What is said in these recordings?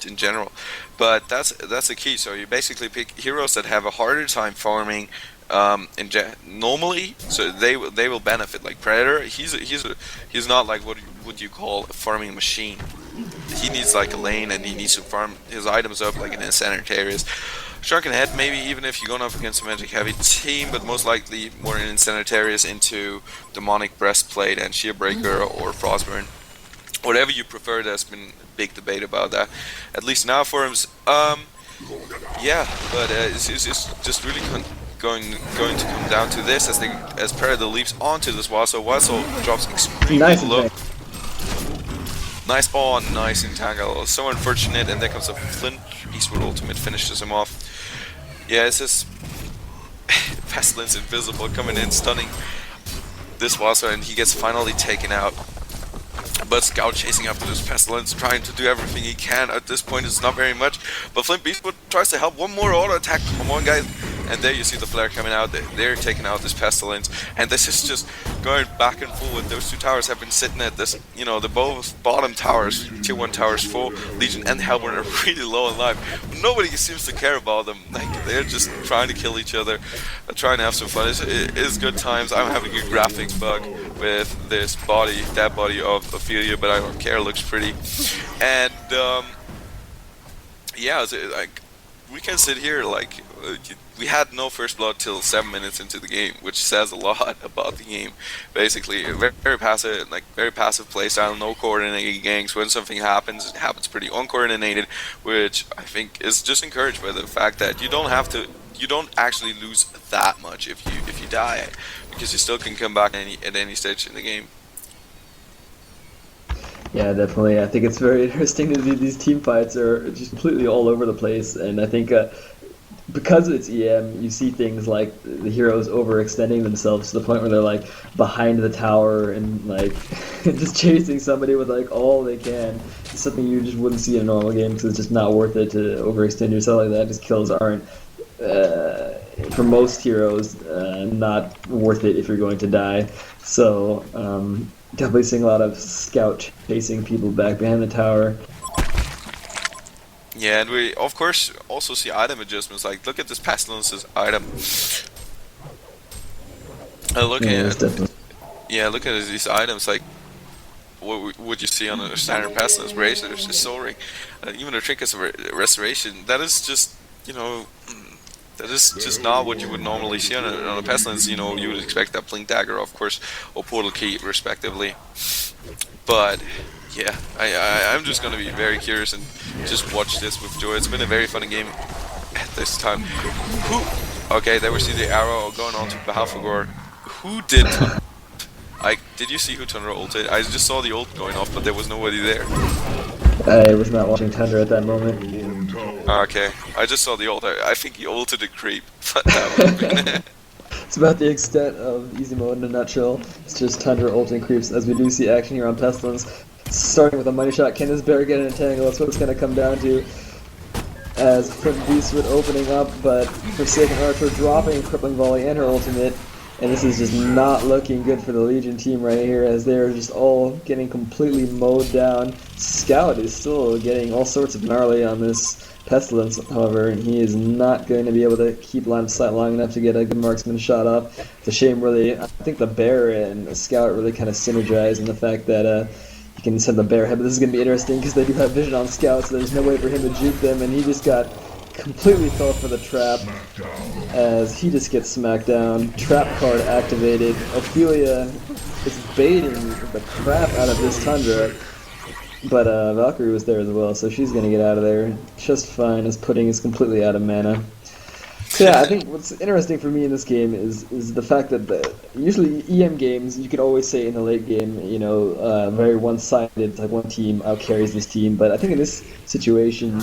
in general. But that's the key. So you basically pick heroes that have a harder time farming. Normally, so they will benefit. Like Predator, he's not like what you call a farming machine. He needs like a lane, and he needs to farm his items up like in his center areas. Shark and Head, maybe even if you're going up against a magic heavy team, but most likely more in Sanitarius into Demonic Breastplate and Shearbreaker or Frostburn. Whatever you prefer, there's been a big debate about that. At least now forums. Yeah, but it's just really going to come down to this as Predator leaps onto this Wasso. Wasso drops extremely Nice low. attack. Nice ball, nice entangle. So unfortunate, and there comes a Flint Eastwood ultimate, finishes him off. Yeah, it's just Pestilence Invisible coming in, stunning this Wasso, and he gets finally taken out. But Scout chasing after this Pestilence, trying to do everything he can. At this point, it's not very much. But Flint Beastwood tries to help. One more auto attack. Come on, guys. And there you see the flare coming out. They're taking out this Pestilence. And this is just going back and forth. Those two towers have been sitting at this, the both bottom towers, tier 1 towers for Legion and Hellborn are really low in life. Nobody seems to care about them. Like, they're just trying to kill each other, trying to have some fun. It's good times. I'm having a graphics bug with this body, that body of Ophelia, but I don't care. It looks pretty. And, yeah, like, we can sit here like we had no first blood till 7 minutes into the game, which says a lot about the game. Basically, very passive, very passive playstyle, no coordinated ganks. When something happens, it happens pretty uncoordinated, which I think is just encouraged by the fact that you don't actually lose that much if you die, because you still can come back at any stage in the game. Yeah, definitely. I think it's very interesting to see these team fights are just completely all over the place, and I think because it's EM, you see things like the heroes overextending themselves to the point where they're like behind the tower and like just chasing somebody with like all they can. It's something you just wouldn't see in a normal game because it's just not worth it to overextend yourself like that. Just kills aren't for most heroes not worth it if you're going to die. So definitely seeing a lot of scout chasing people back behind the tower. Yeah, and we of course also see item adjustments. Like, look at this Pestilence's item. Look at look at these items. Like, what would you see on a standard Pestilence? Bracers, a Soul Ring, even a Trinkets of Restoration. That is just that is just not what you would normally see on a Pestilence. You would expect that Blink Dagger, of course, or Portal Key, respectively. But yeah, I'm just gonna be very curious and just watch this with joy. It's been a very fun game at this time. Okay, there we see the arrow going on to Balfagor. Who did? Did you see who Tundra ulted? I just saw the ult going off, but there was nobody there. I was not watching Tundra at that moment. Okay, I just saw the ult. I think he ulted a creep, but that would have been. It's about the extent of easy mode in a nutshell. It's just Tundra ulting creeps, as we do see action here on Pestilence. Starting with a money shot, can this bear get an entangle? That's what it's going to come down to. As Flint Beastwood opening up, but Forsaken Archer dropping Crippling Volley and her ultimate. And this is just not looking good for the Legion team right here, as they're just all getting completely mowed down. Scout is still getting all sorts of gnarly on this Pestilence, however, and he is not going to be able to keep line of sight long enough to get a good marksman shot off. It's a shame, really. I think the bear and the Scout really kind of synergize in the fact that you can send the bear head, but this is going to be interesting because they do have vision on Scout, so there's no way for him to juke them, and he just got completely fell for the trap as he just gets smacked down. Trap card activated. Ophelia is baiting the crap out of this Tundra, but Valkyrie was there as well, so she's going to get out of there just fine, as Pudding is completely out of mana. So yeah, I think what's interesting for me in this game is the fact that usually EM games, you could always say in the late game, very one-sided, it's like one team out-carries this team, but I think in this situation,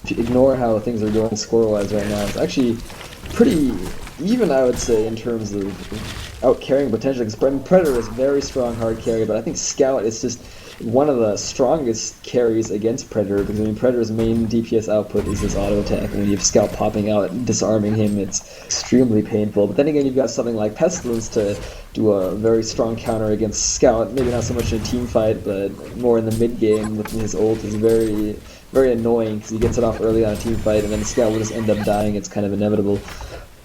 if you ignore how things are going score-wise right now, it's actually pretty even, I would say, in terms of out-carrying potential, because Predator is very strong hard carry, but I think Scout is just one of the strongest carries against Predator, because Predator's main DPS output is his auto attack, and when you have Scout popping out and disarming him, it's extremely painful. But then again, you've got something like Pestilence to do a very strong counter against Scout, maybe not so much in a team fight, but more in the mid game with his ult is very, very annoying because he gets it off early on a team fight, and then the Scout will just end up dying. It's kind of inevitable.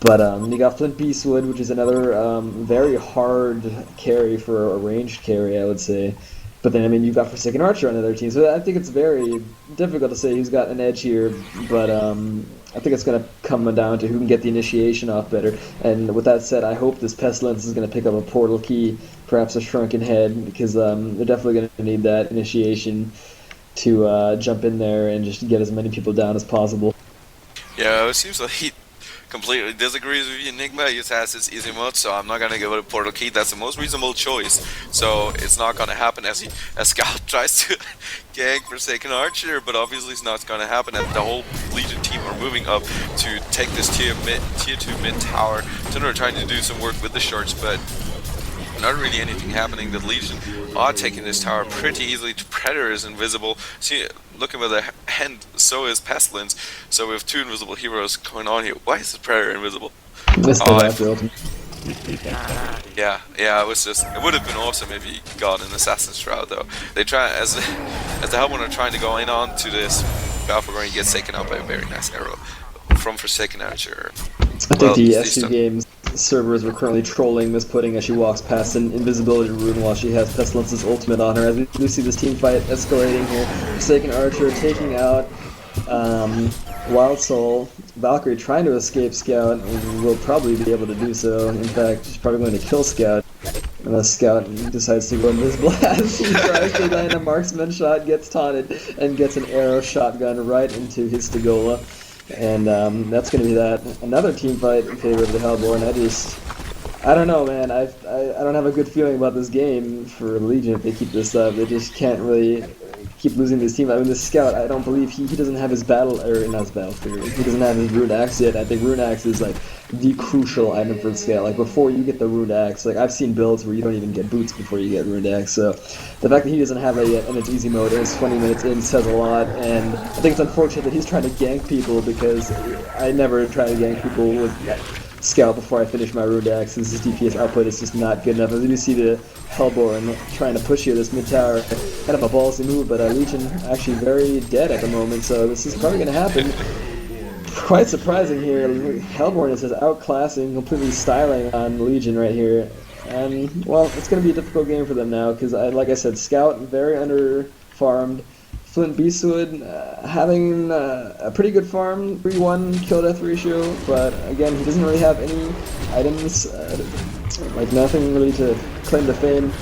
But you got Flint Beastwood, which is another very hard carry for a ranged carry, I would say. But then, I mean, you've got Forsaken Archer on the other team, so I think it's very difficult to say who's got an edge here. But I think it's going to come down to who can get the initiation off better. And with that said, I hope this Pestilence is going to pick up a portal key, perhaps a Shrunken Head, because they're definitely going to need that initiation to jump in there and just get as many people down as possible. Yeah, it seems like he completely disagrees with you, Enigma. He just has his easy mode, so I'm not gonna give it a portal key. That's the most reasonable choice. So it's not gonna happen as Scout tries to gank Forsaken Archer, but obviously it's not gonna happen. And the whole Legion team are moving up to take this tier 2 mid tower. So they're trying to do some work with the shards, but not really anything happening. The Legion are taking this tower pretty easily. Predator is invisible. See, looking with a hand, so is Pestilence. So we have two invisible heroes going on here. Why is the Predator invisible? Missed the last ultimate. Yeah, it was just. It would have been awesome if he got an Assassin's Shroud though. They try as the Hellborn are trying to go in on to this Balfagor, he gets taken out by a very nice arrow from Forsaken Archer. I think the SC Games servers were currently trolling Miss Pudding as she walks past an invisibility rune while she has Pestilence's ultimate on her. As we do see this team fight escalating here, Forsaken Archer taking out Wild Soul. Valkyrie trying to escape Scout and will probably be able to do so. In fact, she's probably going to kill Scout. Unless Scout decides to go invisible as he tries to land a marksman shot, gets taunted, and gets an arrow shotgun right into his Stegola. And that's going to be that. Another team fight in favor of the Hellborn. I don't know, man. I don't have a good feeling about this game for Legion if they keep this up. They just can't really keep losing this team. I mean, this Scout, I don't believe he doesn't have his battle, or not his battle figure. He doesn't have his Rune Axe yet. I think Rune Axe is like the crucial item for the Scout. Like before you get the Rune Axe, like I've seen builds where you don't even get boots before you get Rune Axe. So the fact that he doesn't have that yet and it's easy mode and it's 20 minutes in says a lot. And I think it's unfortunate that he's trying to gank people because I never try to gank people with Scout before I finish my Rune Axe, since his DPS output is just not good enough. As you see the Hellborn trying to push here this mid tower, kind of a ballsy move, but Legion actually very dead at the moment, so this is probably going to happen. Quite surprising here. Hellborn is just outclassing, completely styling on Legion right here. And, well, it's going to be a difficult game for them now, because, like I said, Scout very under-farmed. Flint Beastwood having a pretty good farm, 3-1 kill-death ratio, but again, he doesn't really have any items, like nothing really to claim to fame.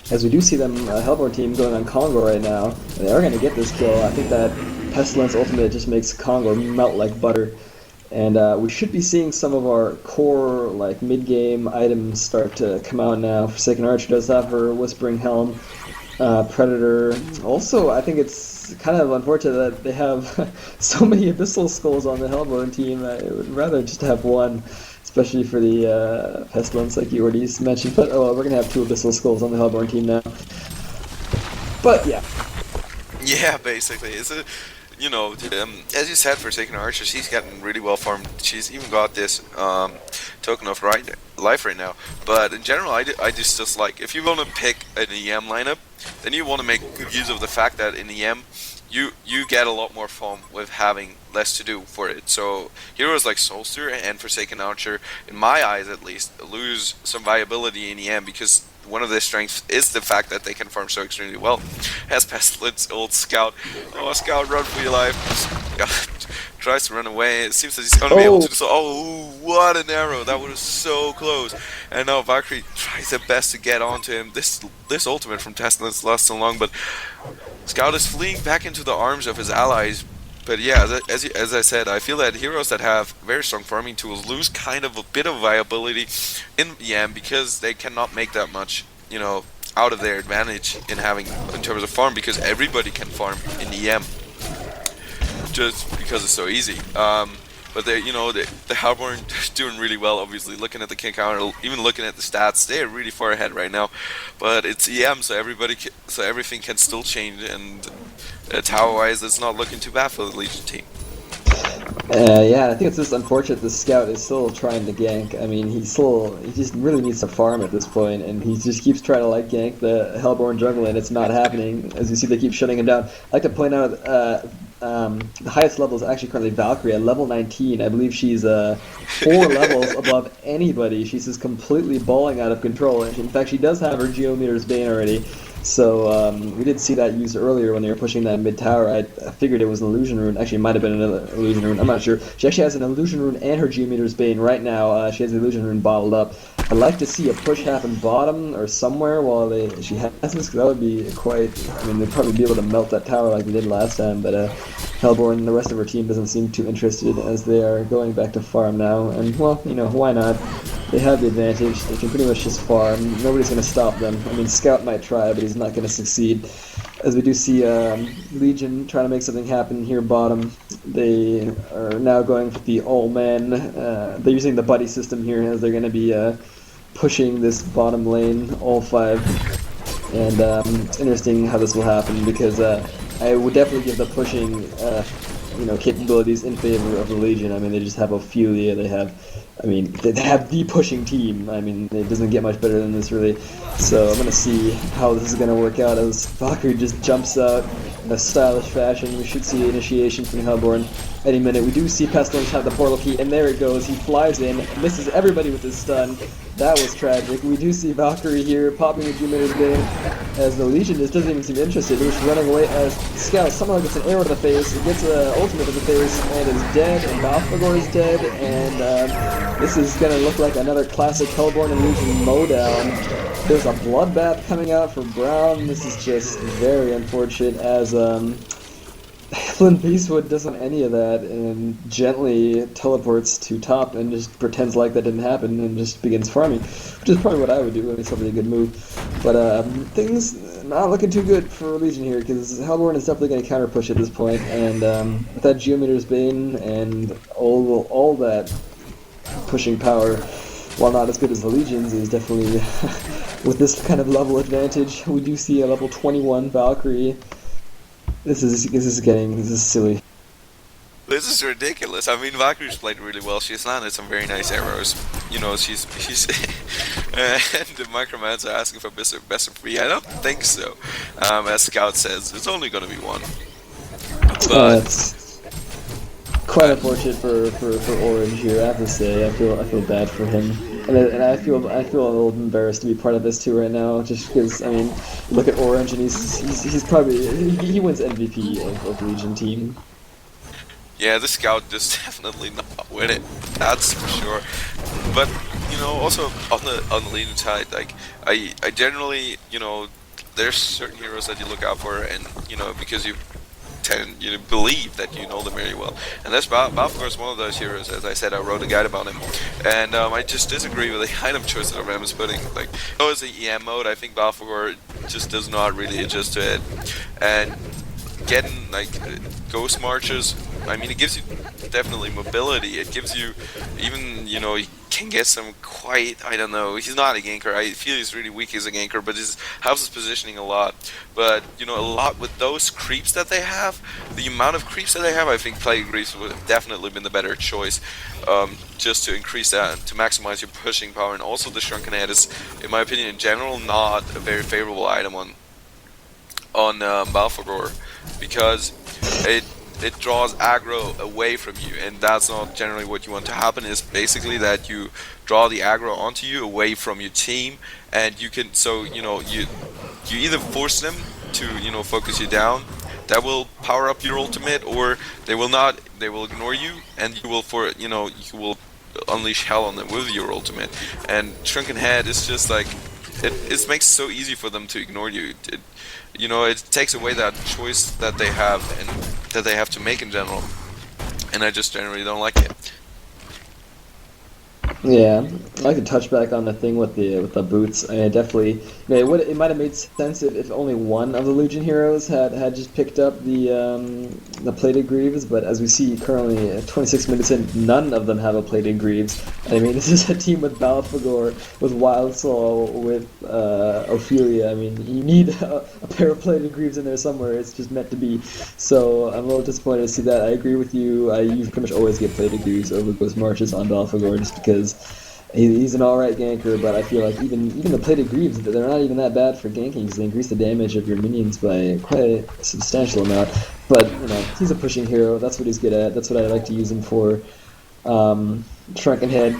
As we do see them, Hellborn team going on Congo right now, they are going to get this kill. I think that Pestilence ultimate just makes Congo melt like butter. And we should be seeing some of our core, like, mid-game items start to come out now. Forsaken Archer does have her Whispering Helm. Predator. Also, I think it's kind of unfortunate that they have so many Abyssal Skulls on the Hellborn team. I would rather just have one, especially for the Pestilence, like you already mentioned. But oh, well, we're going to have 2 Abyssal Skulls on the Hellborn team now. But yeah. Yeah, basically. It's a, you know, as you said, Forsaken Archer, she's gotten really well farmed. She's even got this token of life right now. But in general, I just like, if you want to pick an EM lineup, then you want to make good use of the fact that in EM, you get a lot more farm with having less to do for it. So heroes like Solstier and Forsaken Archer, in my eyes at least, lose some viability in EM because one of their strengths is the fact that they can farm so extremely well. As Pestilence, old Scout. Oh, Scout, run for your life. Tries to run away. It seems that he's going to be able to. So, oh, what an arrow. That was so close. And now Valkyrie tries her best to get onto him. This ultimate from Pestilence lasts so long, but Scout is fleeing back into the arms of his allies. But yeah, as I said, I feel that heroes that have very strong farming tools lose kind of a bit of viability in EM because they cannot make that much, you know, out of their advantage in terms of farm, because everybody can farm in EM just because it's so easy. But they, you know, the Hellborn doing really well. Obviously, looking at the kill counter, even looking at the stats, they're really far ahead right now. But it's EM, so everything can still change, and tower-wise, it's not looking too bad for the Legion team. Yeah, I think it's just unfortunate the scout is still trying to gank. I mean, he just really needs to farm at this point, and he just keeps trying to like gank the Hellborn jungle, and it's not happening. As you see, they keep shutting him down. I like to point out the highest level is actually currently Valkyrie at level 19. I believe she's 4 levels above anybody. She's just completely balling out of control. And in fact, she does have her Geometer's Bane already. So we did see that used earlier when they were pushing that mid tower. I figured it was an illusion rune. Actually, it might have been an illusion rune. I'm not sure. She actually has an illusion rune and her Geometer's Bane right now. She has the illusion rune bottled up. I'd like to see a push happen bottom or somewhere while she has this, because that would be quite. I mean, they'd probably be able to melt that tower like they did last time. But Hellborn, the rest of her team doesn't seem too interested as they are going back to farm now. And well, why not? They have the advantage. They can pretty much just farm. Nobody's going to stop them. I mean, Scout might try, but he's not going to succeed. As we do see Legion trying to make something happen here bottom. They are now going for the all-man. They're using the buddy system here as they're going to be pushing this bottom lane, all 5. And it's interesting how this will happen because I would definitely give the pushing capabilities in favor of the Legion. I mean, they just have Ophelia. They have the pushing team. I mean, it doesn't get much better than this, really. So I'm going to see how this is going to work out as Valkyrie just jumps out in a stylish fashion. We should see initiation from Hellborn any minute. We do see Pestilence have the portal key, and there it goes. He flies in, misses everybody with his stun. That was tragic. We do see Valkyrie here popping the Geometer's Bane as the Legion just doesn't even seem interested. They're just running away as Scout somehow gets an arrow to the face, gets an ultimate to the face, and is dead, and Balfagor is dead, and this is going to look like another classic Hellborn and Legion mowdown. There's a bloodbath coming out for Brown. This is just very unfortunate as Flint Beastwood doesn't any of that and gently teleports to top and just pretends like that didn't happen and just begins farming, which is probably what I would do. It's probably a good move. But things not looking too good for Legion here because Hellborn is definitely going to counter push at this point, and with that Geometer's Bane and all that pushing power, while not as good as the Legion's, is definitely with this kind of level advantage. We do see a level 21 Valkyrie. This is silly. This is ridiculous. I mean, Valkyrie's played really well. She's landed some very nice arrows. She's and the Micromancer asking for best of 3. I don't think so. As Scout says, it's only going to be 1. But it's quite unfortunate for Orange here. I have to say, I feel bad for him, and I feel a little embarrassed to be part of this too right now. Just because, I mean, look at Orange, and he's probably he wins MVP of Legion team. yeah, the Scout does definitely not win it. That's for sure. But also on the Legion side, like I generally, there's certain heroes that you look out for, and because you believe that you know them very well, and that's Balfagor is one of those heroes. As I said, I wrote a guide about him, and I just disagree with the item choice that Ram is putting. Like, as the EM mode, I think Balfagor just does not really adjust to it, and getting like ghost marches. I mean, it gives you definitely mobility. It gives you even, he can get some quite, I don't know, he's not a ganker. I feel he's really weak as a ganker, but it helps his positioning a lot. But, a lot with those creeps that they have, the amount of creeps that they have, I think Plague Greaves would have definitely been the better choice, just to increase that, to maximize your pushing power. And also the Shrunken Head is, in my opinion, in general, not a very favorable item on Balfagor, because it draws aggro away from you, and that's not generally what you want to happen. Is basically that you draw the aggro onto you away from your team, and you can you either force them to focus you down. That will power up your ultimate, or they will not. They will ignore you, and you will unleash hell on them with your ultimate. And Shrunken Head is just like it makes it so easy for them to ignore you. It takes away that choice that they have and that they have to make in general, and I just generally don't like it. Yeah, I like to touch back on the thing with the boots. I definitely, it might have made sense if only one of the Legion heroes had just picked up the plated greaves, but as we see currently, 26 minutes in, none of them have a plated greaves. I mean, this is a team with Balfagor, with Wild Soul, with Ophelia. I mean, you need a pair of plated greaves in there somewhere. It's just meant to be. So I'm a little disappointed to see that. I agree with you. I usually pretty much always get plated greaves over Ghost Marches on Balfagor just because he's an alright ganker, but I feel like even the plated greaves, they're not even that bad for ganking because they increase the damage of your minions by quite a substantial amount. But he's a pushing hero. That's what he's good at. That's what I like to use him for. Shrunken Head